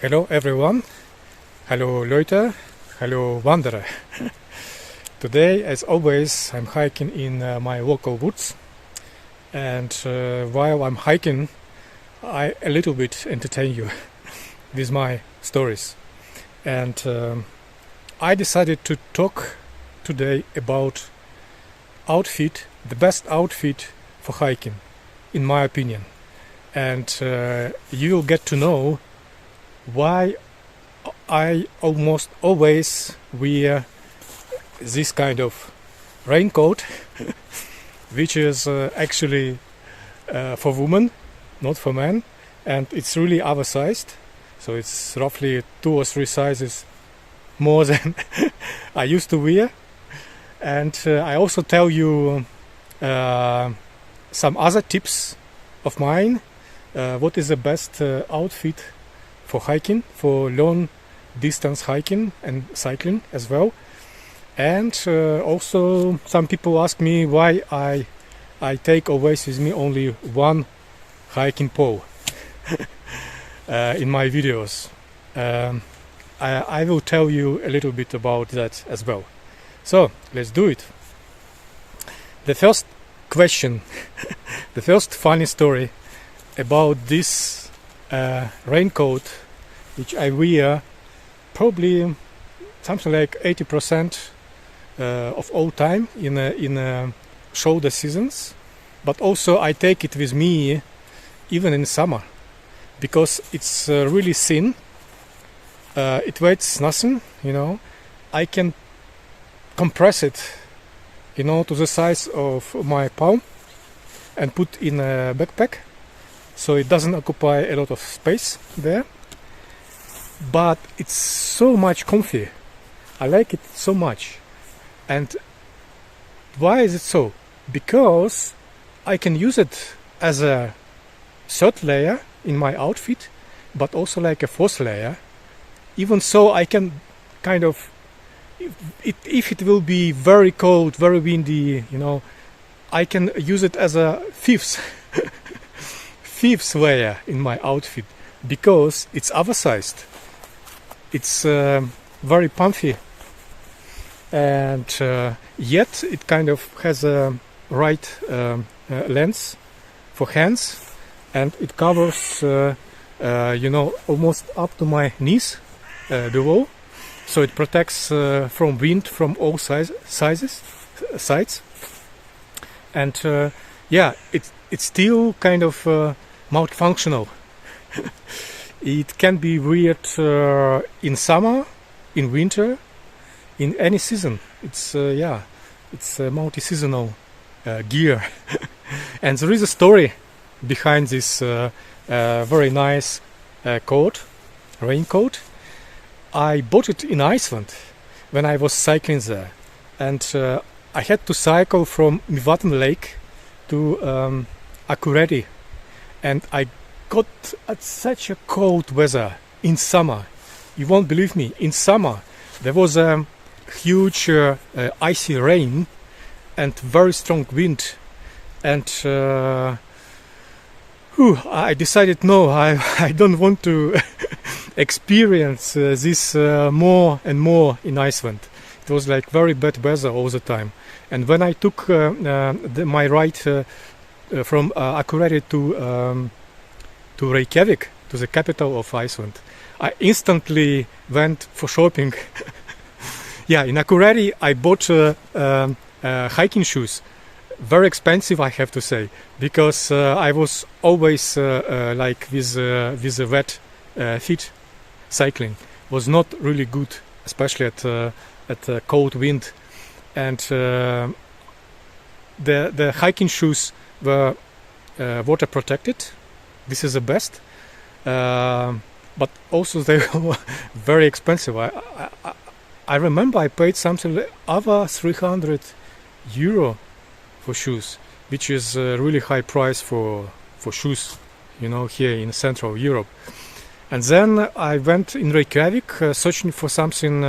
Hello everyone, hello Leute, hello Wanderer. Today, as always, I'm hiking in my local woods, and while I'm hiking, I a little bit entertain you with my stories. And I decided to talk today about the best outfit for hiking, in my opinion. And you'll get to know why I almost always wear this kind of raincoat, which is actually for women, not for men, and it's really oversized, so it's roughly 2 or 3 sizes more than I used to wear. And I also tell you some other tips of mine, what is the best outfit for hiking, for long distance hiking and cycling as well. And also some people ask me why I take always with me only one hiking pole in my videos. I will tell you a little bit about that as well. So let's do it. The first question, the first funny story about this raincoat, which I wear probably something like 80% of all time in shoulder seasons, but also I take it with me even in summer because it's really thin. It weighs nothing, I can compress it, to the size of my palm and put in a backpack, so it doesn't occupy a lot of space there. But it's so much comfy. I like it so much. And why is it so? Because I can use it as a third layer in my outfit, but also like a fourth layer. Even so, I can kind of, if it will be very cold, very windy, I can use it as a fifth layer in my outfit because it's oversized. It's very puffy, and yet it kind of has a right length for hands, and it covers almost up to my knees below, so it protects from wind from all sides, and it's still kind of multifunctional. It can be weird in summer, in winter, in any season. It's a multi-seasonal gear. And there is a story behind this very nice raincoat. I bought it in Iceland when I was cycling there, and I had to cycle from Mývatn Lake to Akureyri, and I got at such a cold weather in summer. You won't believe me. In summer there was a huge icy rain and very strong wind, and I decided no, I don't want to experience this more and more in Iceland. It was like very bad weather all the time. And when I took my ride from Akureyri to Reykjavik, to the capital of Iceland, I instantly went for shopping. In Akureyri I bought hiking shoes, very expensive, I have to say, because I was always like with the wet feet. Cycling was not really good, especially at cold wind, and the hiking shoes were water protected. This is the best, but also they were very expensive. I remember I paid something like over 300 euro for shoes, which is a really high price for shoes, here in Central Europe. And then I went in Reykjavik searching for something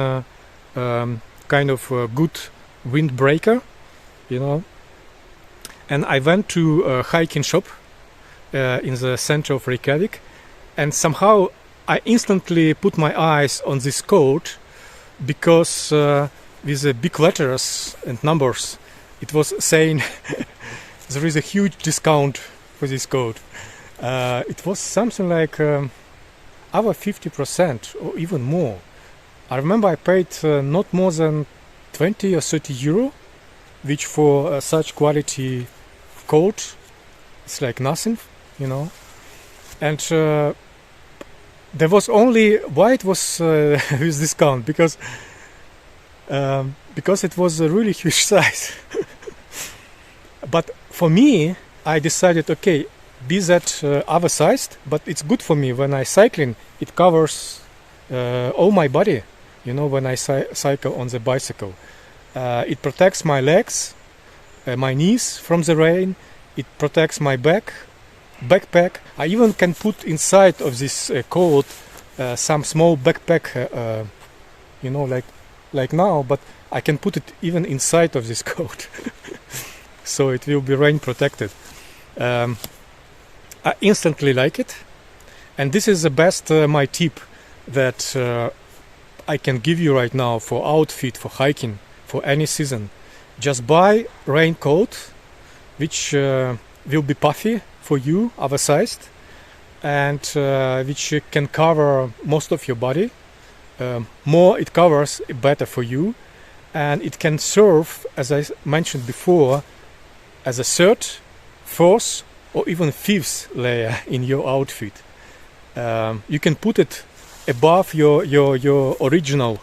kind of good windbreaker, and I went to a hiking shop in the center of Reykjavik, and somehow I instantly put my eyes on this code because with the big letters and numbers, it was saying there is a huge discount for this code. It was something like over 50% or even more. I remember I paid not more than 20 or 30 euro, which for such quality code, it's like nothing, you know. And there was only why it was with discount, because it was a really huge size. But for me, I decided, okay, be that oversized, but it's good for me when I cycling. It covers all my body, you know, when I cycle on the bicycle. It protects my legs, my knees from the rain. It protects my backpack. I even can put inside of this coat some small backpack, you know, like now, but I can put it even inside of this coat. So it will be rain protected. I instantly like it, and this is the best my tip that I can give you right now for outfit, for hiking, for any season. Just buy raincoat, which will be puffy for you, oversized, and which can cover most of your body. More it covers, better for you, and it can serve, as I mentioned before, as a third, fourth, or even fifth layer in your outfit. You can put it above your original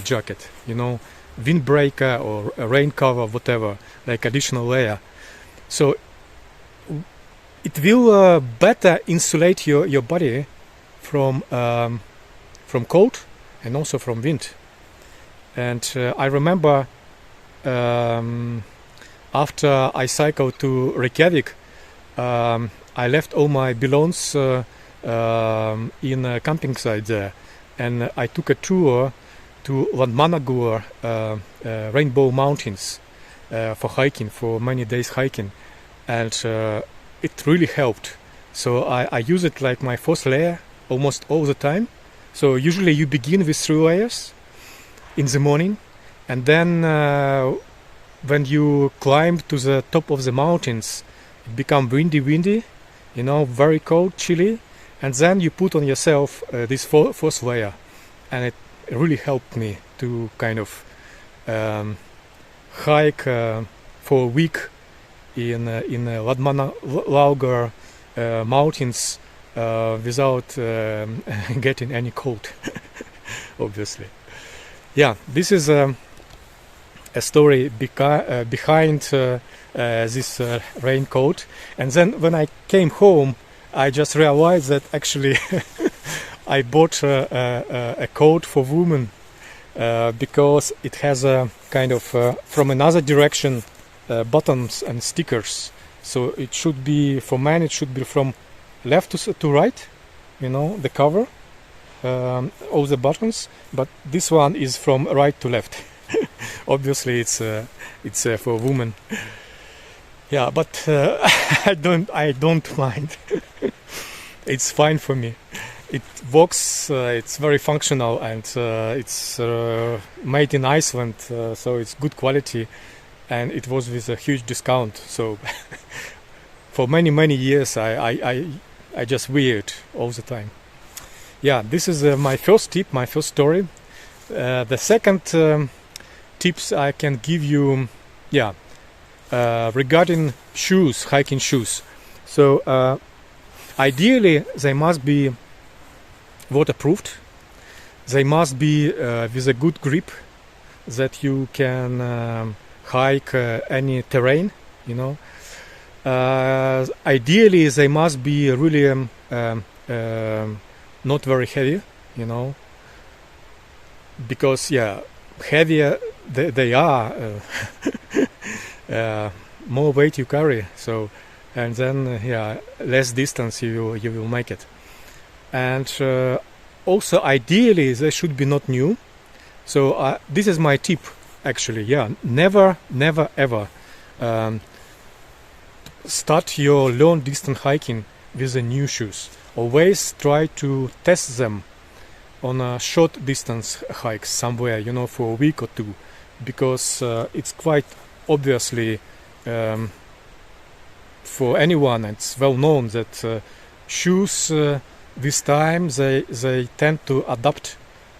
jacket, you know, windbreaker or a rain cover, whatever, like additional layer. So it will better insulate your body from cold and also from wind. And I remember after I cycled to Reykjavik, I left all my belongings in a camping site there, and I took a tour to Landmannalaugar Rainbow Mountains for hiking, for many days hiking, and it really helped. So I use it like my first layer almost all the time. So usually you begin with 3 layers in the morning, and then when you climb to the top of the mountains, it becomes windy, you know, very cold, chilly, and then you put on yourself this first layer, and it really helped me to kind of hike for a week in Landmannalaugar mountains without getting any cold. Obviously, yeah. This is a story behind this raincoat. And then when I came home, I just realized that actually I bought a coat for women because it has a kind of from another direction buttons and stickers. So it should be, for men it should be from left to right, you know, the cover, all the buttons, but this one is from right to left. Obviously it's for women. Yeah, but I don't mind. It's fine for me. It works. It's very functional, and it's made in Iceland, so it's good quality, and it was with a huge discount. So for many years, I just wear it all the time. Yeah, this is my first tip, my first story. The second tips I can give you, yeah. Regarding shoes, hiking shoes. So ideally they must be waterproofed. They must be with a good grip that you can hike any terrain, you know. Ideally they must be really not very heavy, you know, because yeah, heavier they are more weight you carry, so, and then yeah, less distance you will make it. And also ideally they should be not new. So this is my tip actually. Yeah, never ever start your long distance hiking with the new shoes. always try to test them on a short distance hikes somewhere, you know, for a week or two, because it's quite obviously for anyone, it's well known that shoes this time they tend to adapt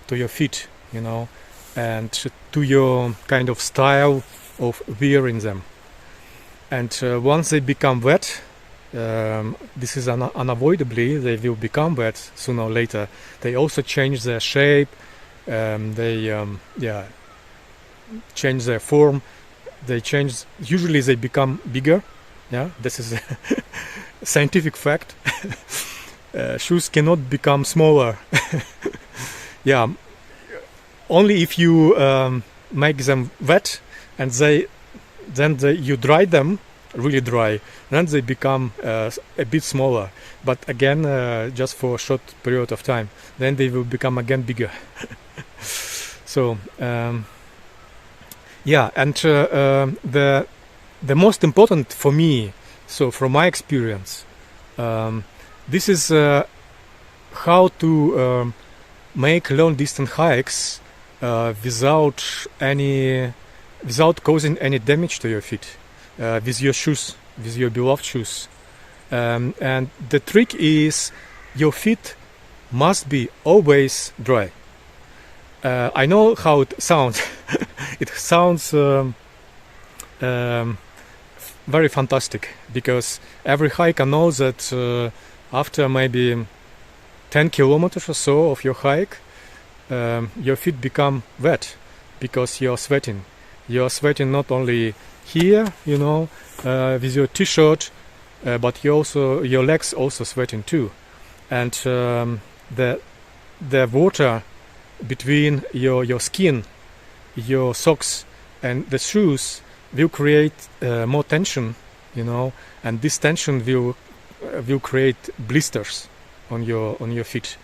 to your feet, you know, and to your kind of style of wearing them. And once they become wet, this is unavoidably, they will become wet sooner or later. They also change their shape, they change their form, usually they become bigger. Yeah, this is a scientific fact. Shoes cannot become smaller. Yeah, only if you make them wet and you dry them really dry, then they become a bit smaller, but again just for a short period of time, then they will become again bigger. So yeah, and the most important for me, so from my experience, this is how to make long distance hikes without causing any damage to your feet, with your shoes, with your beloved shoes. And the trick is your feet must be always dry. I know how it sounds. It sounds very fantastic, because every hiker knows that after maybe 10 kilometers or so of your hike, your feet become wet because you're sweating. You're sweating not only here, you know, with your t-shirt, but your legs also sweating too. And the water between your skin, your socks and the shoes will create more tension, you know, and this tension will create blisters on your feet.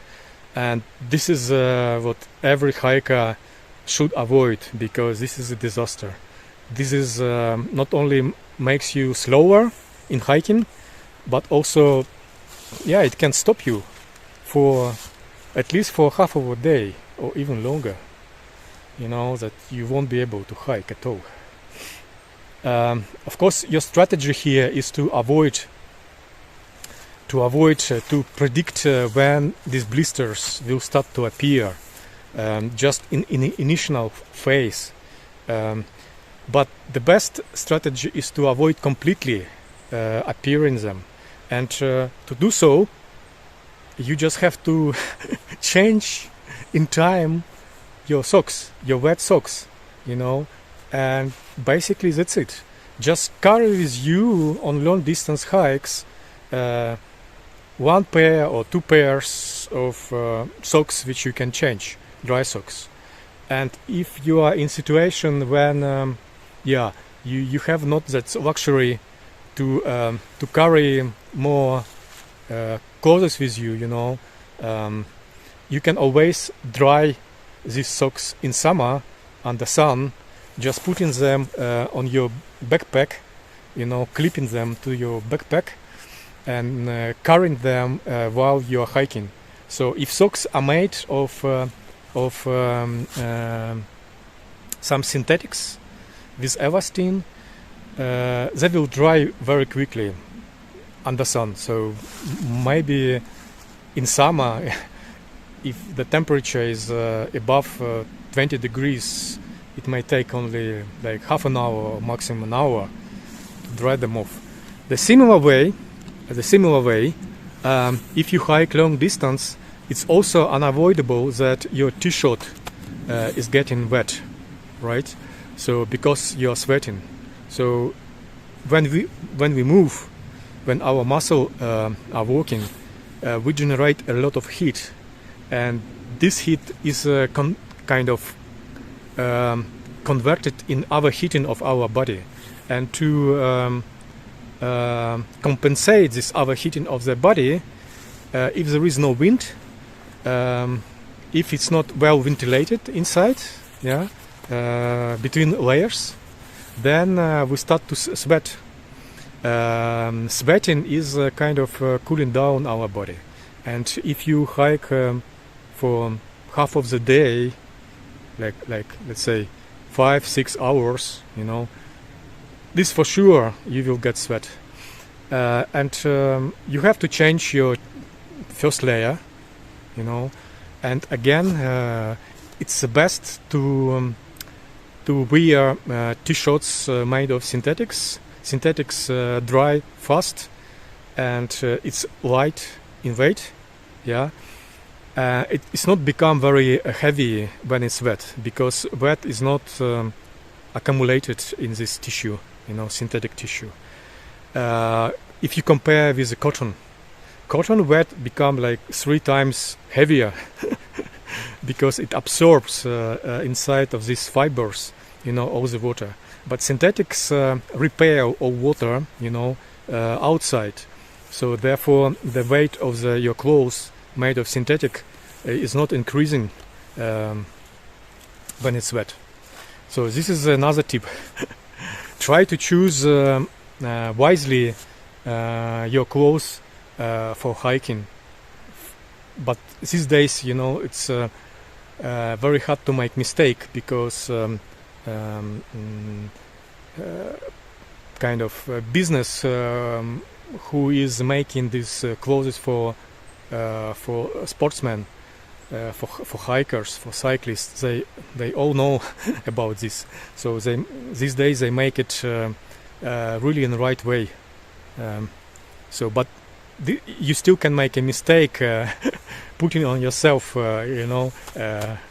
And this is what every hiker should avoid, because this is a disaster. This is not only makes you slower in hiking, but also, yeah, it can stop you for at least for half of a day or even longer, you know, that you won't be able to hike at all. Of course, your strategy here is to to predict when these blisters will start to appear, just in initial phase. But the best strategy is to avoid completely appearing them, and to do so, you just have to change in time your socks, your wet socks, you know, and basically that's it. Just carry with you on long distance hikes one pair or two pairs of socks which you can change, dry socks. And if you are in situation when you have not that luxury to carry more clothes with you, you know, you can always dry these socks in summer on the sun, just putting them on your backpack, you know, clipping them to your backpack and carrying them while you're hiking. So if socks are made of some synthetics with elastine, they will dry very quickly on the sun. So maybe in summer, if the temperature is above 20 degrees, it may take only like half an hour or maximum an hour to dry them off. The similar way, if you hike long distance, it's also unavoidable that your t-shirt is getting wet, right? So because you're sweating. So when we move, when our muscles are working, we generate a lot of heat, and this heat is kind of converted in other heating of our body. And to compensate this other heating of the body, if there is no wind, if it's not well ventilated inside, between layers, then we start to sweat. Sweating is kind of cooling down our body, And if you hike for half of the day, like let's say 5-6 hours, you know, this for sure you will get sweat. And you have to change your first layer, you know, and again it's the best to wear t-shirts made of synthetics. Synthetics dry fast, and it's light in weight. Yeah, it's not become very heavy when it's wet, because wet is not accumulated in this tissue, you know, synthetic tissue. If you compare with the cotton wet become like 3 times heavier because it absorbs inside of these fibers, you know, all the water. But synthetics repair all water, you know, outside. So therefore the weight of your clothes made of synthetic is not increasing when it's wet. So this is another tip. Try to choose wisely your clothes for hiking. But these days, you know, it's very hard to make mistake, because kind of business who is making these clothes for sportsmen, for hikers, for cyclists, they all know about this. So these days they make it really in the right way. But you still can make a mistake putting on yourself, you know,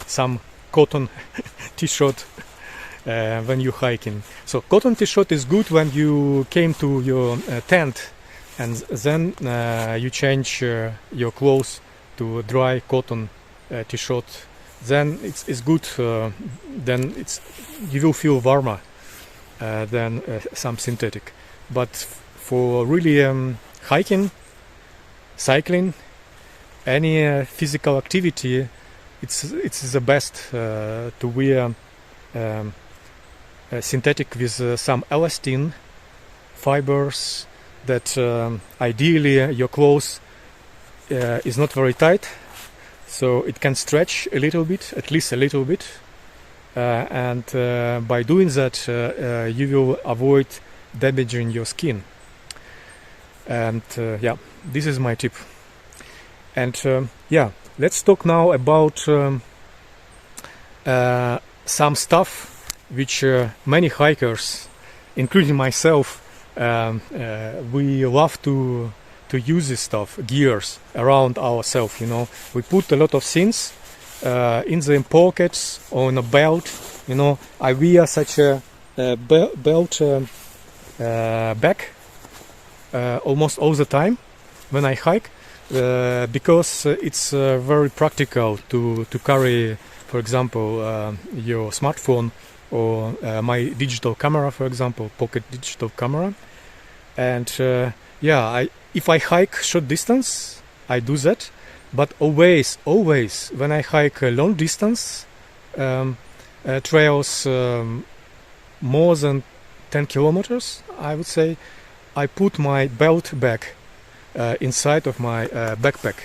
some cotton t-shirt when you're hiking. So cotton t-shirt is good when you came to your tent, and then you change your clothes to dry cotton t-shirt. Then it's good. Then you will feel warmer than some synthetic. But for really hiking, cycling, any physical activity, it's the best to wear synthetic with some elastin fibers, that ideally your clothes is not very tight, so it can stretch a little bit, at least a little bit, and by doing that you will avoid damaging your skin. And yeah, this is my tip. And yeah, let's talk now about some stuff which many hikers, including myself, we love to use this stuff, gears around ourselves. You know, we put a lot of things in the pockets or in a belt. You know, I wear such a belt bag almost all the time when I hike, because it's very practical to carry, for example, your smartphone or my digital camera, for example, pocket digital camera. And yeah, if I hike short distance, I do that. But always when I hike a long distance trails, more than 10 kilometers, I would say, I put my belt bag inside of my backpack.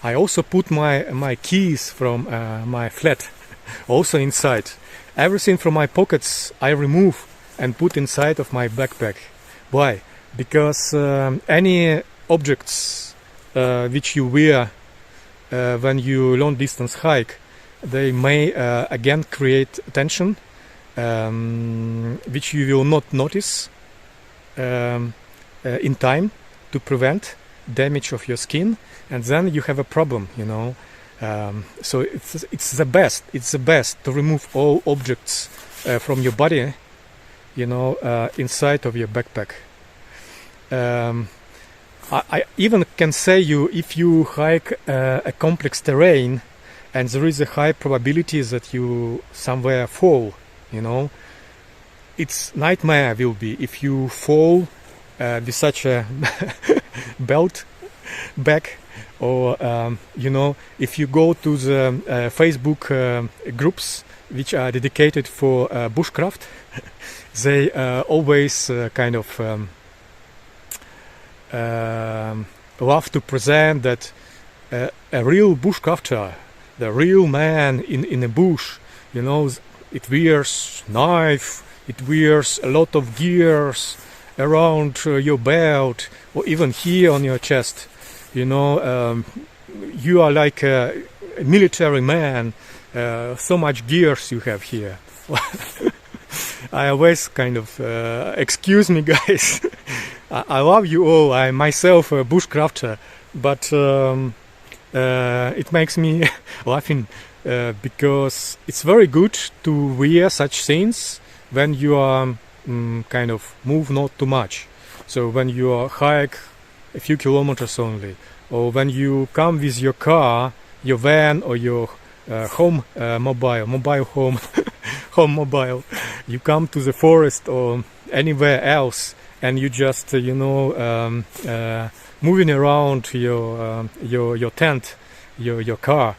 I also put my keys from my flat also inside. Everything from my pockets I remove and put inside of my backpack. Why? Because any objects which you wear when you long distance hike, they may again create tension, which you will not notice in time to prevent damage of your skin, and then you have a problem, you know. So it's the best to remove all objects from your body, you know, inside of your backpack. I even can say if you hike a complex terrain and there is a high probability that you somewhere fall, you know, it's nightmare will be if you fall with such a belt bag. Or you know, if you go to the Facebook groups which are dedicated for bushcraft, they always kind of love to present that a real bushcrafter, the real man in a bush, you know, it wears knife, it wears a lot of gears around your belt or even here on your chest, you know. You are like a military man, so much gears you have here. I always kind of excuse me, guys. I love you all. I myself a bushcrafter, but it makes me laughing because it's very good to wear such things when you are kind of move not too much. So when you are hike a few kilometers only, or when you come with your car, your van, or your mobile home home mobile, you come to the forest or anywhere else, and you just moving around your tent, your car,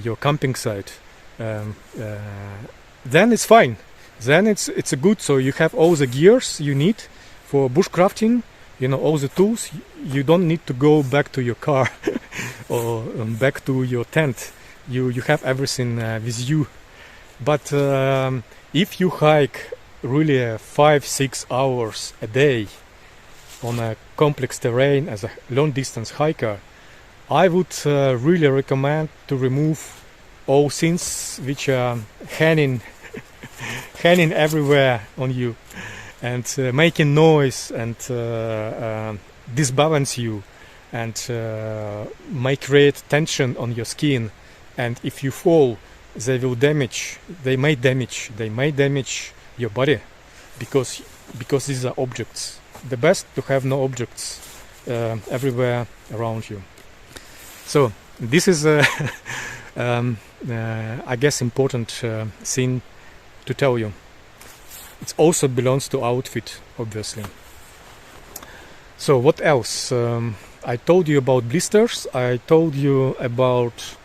your camping site, then it's fine. Then it's a good. So you have all the gears you need for bushcrafting, you know, all the tools. You don't need to go back to your car or back to your tent. You have everything with you. But if you hike really 5-6 hours a day on a complex terrain as a long distance hiker, I would really recommend to remove all things which are hanging everywhere on you and making noise and disbalance you and may create tension on your skin. And if you fall, they may damage your body because these are objects. The best to have no objects everywhere around you. So this is I guess important thing to tell you. It also belongs to outfit, obviously. So what else? I told you about blisters. I told you about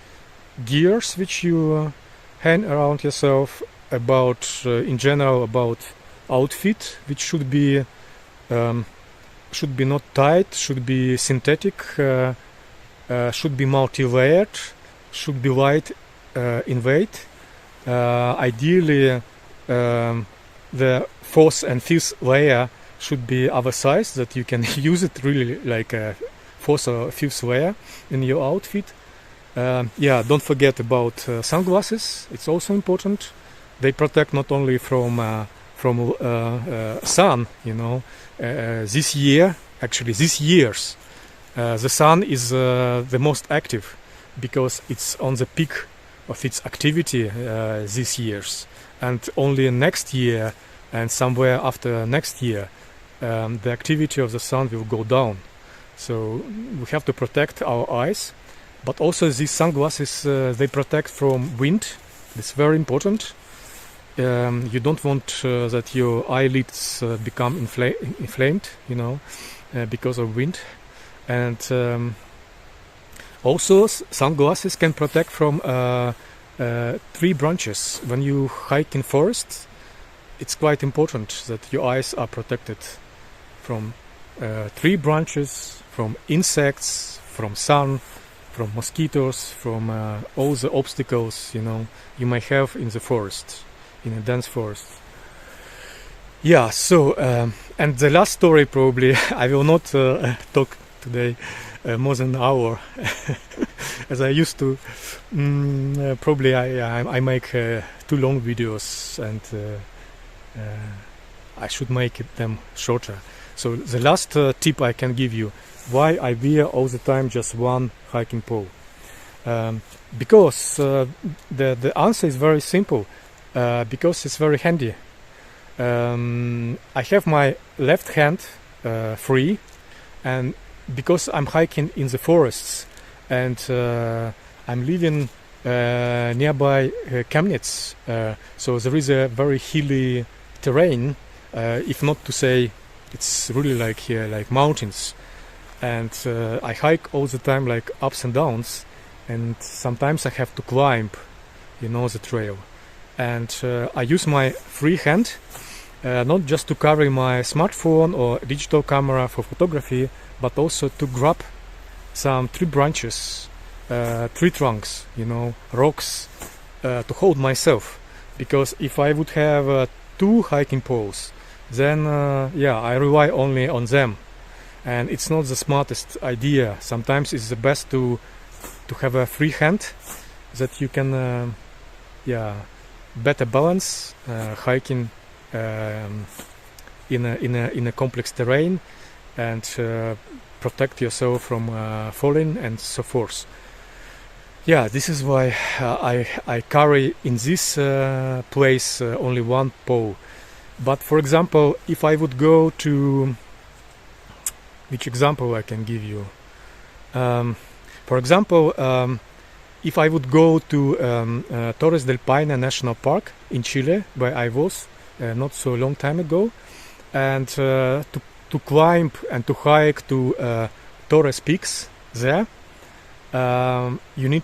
gears which you hang around yourself, about in general about outfit which should be not tight, should be synthetic, should be multi-layered, should be light in weight. Ideally the fourth and fifth layer should be oversized, that you can use it really like a fourth or fifth layer in your outfit. Yeah, don't forget about sunglasses. It's also important. They protect not only from sun, you know. This years, the sun is the most active because it's on the peak of its activity these years, and only next year and somewhere after next year the activity of the sun will go down. So we have to protect our eyes, but also these sunglasses they protect from wind. It's very important. You don't want that your eyelids become inflamed, you know, because of wind. And also sunglasses can protect from tree branches. When you hike in forests, it's quite important that your eyes are protected from tree branches, from insects, from sun, from mosquitoes, from all the obstacles, you know, you may have in the forest, in a dense forest. Yeah, so and the last story, probably I will not talk today more than an hour as I used to. Probably I make too long videos, and I should make them shorter. So the last tip I can give you, why I wear all the time just one hiking pole. Because the answer is very simple. Because it's very handy. I have my left hand free, and because I'm hiking in the forests, and I'm living nearby Chemnitz, so there is a very hilly terrain, if not to say it's really like here, like mountains, and I hike all the time, like ups and downs, and sometimes I have to climb, you know, the trail. And I use my free hand not just to carry my smartphone or digital camera for photography, but also to grab some tree branches tree trunks, rocks, to hold myself. Because if I would have 2 hiking poles, then I rely only on them, and it's not the smartest idea. Sometimes it's the best to have a free hand that you can better balance hiking in a complex terrain, and protect yourself from falling and so forth. Yeah, this is why I carry in this place only 1 pole. But for example, if I would go to, which example I can give you? For example, if I would go to Torres del Paine National Park in Chile, where I was not so long time ago, and to climb and to hike to Torres Peaks there, you need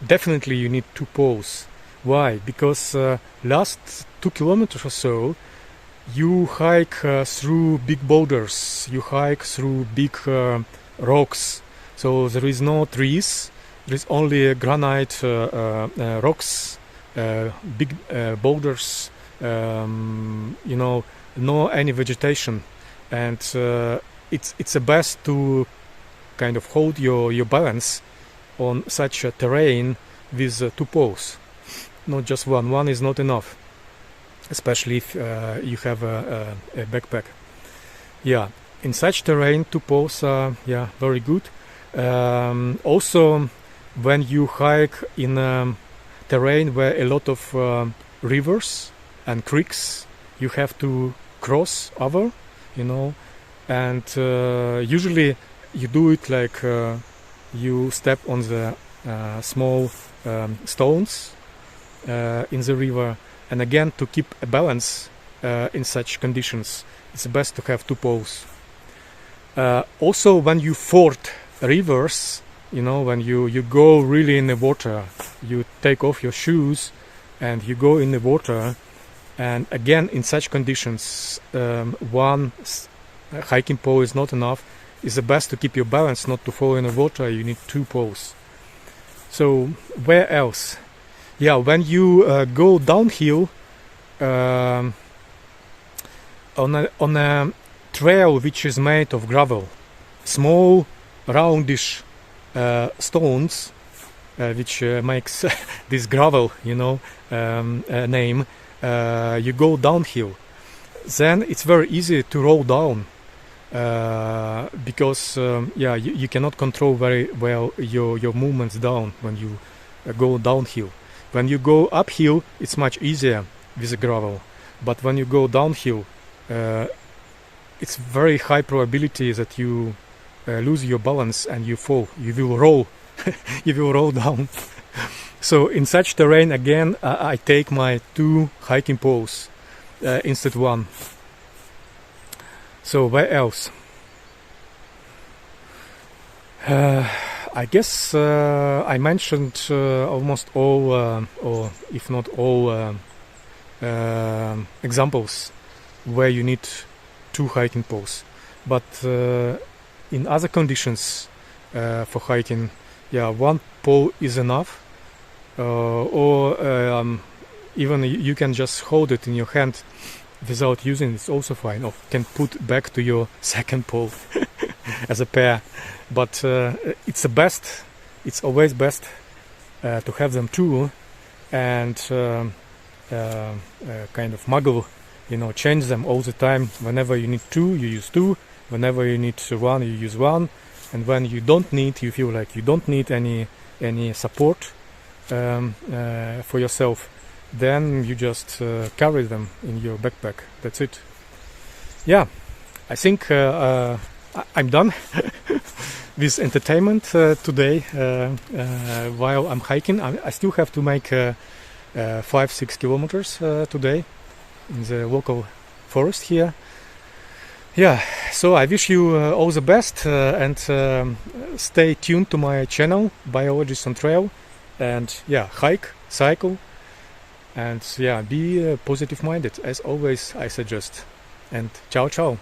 2 poles. Why? Because last 2 kilometers or so, you hike through big boulders, you hike through big rocks. So there is no trees, there is only granite rocks, big boulders, no any vegetation, and it's the best to kind of hold your balance on such a terrain with 2 poles, not just one. One is not enough, especially if you have a backpack. Yeah, in such terrain 2 poles are very good. Also, when you hike in a terrain where a lot of rivers and creeks you have to cross over, and usually you do it like you step on the small stones in the river, and again, to keep a balance in such conditions, it's best to have 2 poles. Also, when you ford rivers, when you go really in the water, you take off your shoes and you go in the water, and again, in such conditions, 1 hiking pole is not enough. It's the best to keep your balance, not to fall in the water. You need 2 poles. So where else? Yeah, when you go downhill on a trail which is made of gravel, small roundish stones, which makes this gravel, name. You go downhill, then it's very easy to roll down. Because you cannot control very well your movements down when you go downhill. When you go uphill, it's much easier with the gravel, but when you go downhill, it's very high probability that you lose your balance and you fall. You will roll. You will roll down. So in such terrain, again, I take my 2 hiking poles instead 1. So where else? I guess I mentioned almost all, or if not all, examples where you need 2 hiking poles. But in other conditions for hiking, 1 pole is enough, or even you can just hold it in your hand without using it, it's also fine, or can put back to your second pole as a pair. But it's the best, it's always best to have them 2, and kind of muggle, change them all the time. Whenever you need 2, you use 2. Whenever you need 1, you use 1. And when you don't need, you feel like you don't need any support for yourself, then you just carry them in your backpack. That's it. Yeah, I think I'm done with entertainment today while I'm hiking. I still have to make 5-6 kilometers today in the local forest here. Yeah, so I wish you all the best, and stay tuned to my channel, Biologists on Trail, and hike, cycle, and be positive minded as always, I suggest. And ciao ciao.